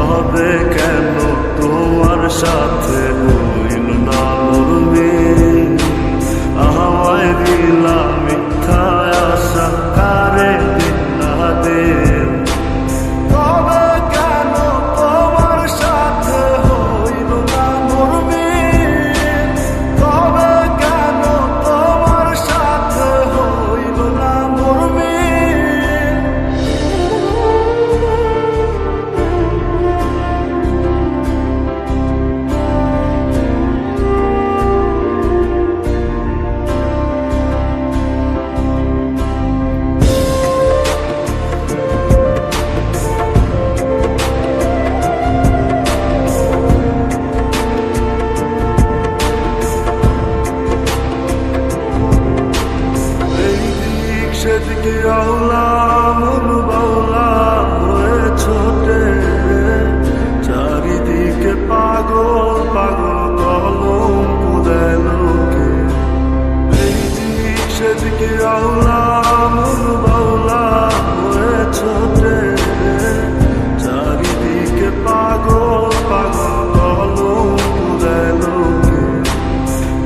তবে কেন তোমার সাথে হইল না মোর মিল? আমায় দিলা মিথ্যা আশা, কারে দিলা দিল? তবে কেন তোমার সাথে হইল না মোর মিল? তবে কেন তোমার সাথে হইল না মোর মিল? সেদিকে আওলা মন বাউলা হয়ে ছোটে, চারিদিকে পাগল পাগল কলম দেয় লোকে। এই দিক সেদিকে আওলা মন বাউলা হয়ে ছোটে, চারিদিকে পাগল পাগল কলম দেয় লোকে।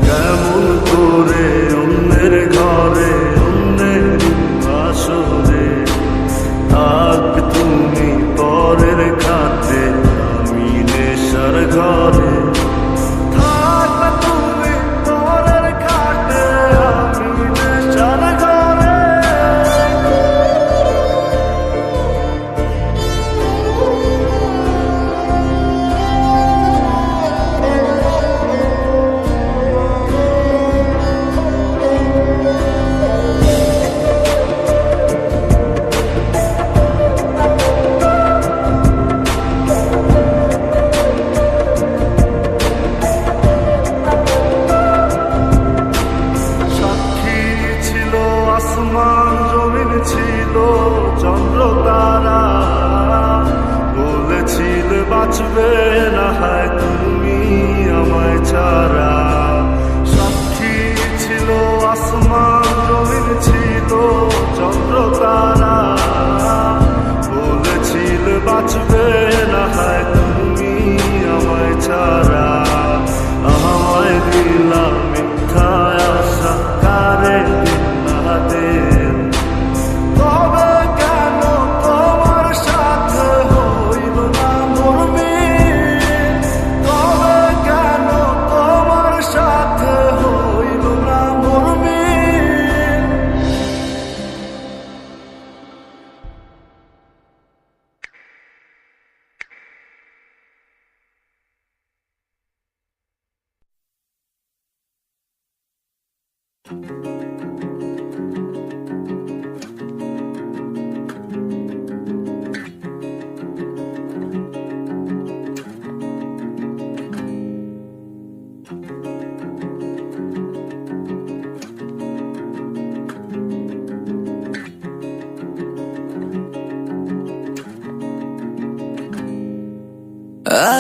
কেমন করে অন্যের ঘরে আসরে থাকবে তুমি পরের খাতে, আমি নেশার ঘরে। থাকবে তুমি পরের খাতে, আমি নেশার ঘরে। আসমান জমিন ছিল চন্দ্র তারা, বলেছিলে বাঁচবে না হয় তুমি আমায় ছাড়া। সাক্ষী ছিল আসমান জমিন ছিল চন্দ্র তারা, বলেছিলে বাঁচবে না হয় তুমি আমায় ছাড়া। আমায় দিলাম মিথ্যা আশা, কারে তবে কেন তোমার সাথে হইল না মোর মিল? তবে কেন তোমার সাথে হইল না মোর মিল?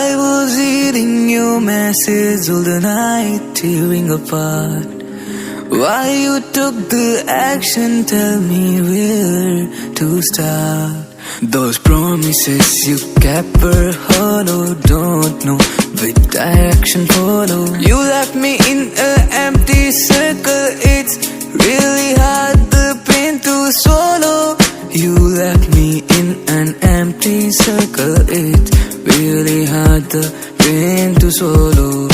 I was reading your message all the night, tearing apart. Why you took the action, tell me where to start. Those promises you kept were hollow, don't know which direction follow. You left me in an empty circle, it's really hard the pain to swallow. You left me in an empty circle, it's really hard the pain to swallow.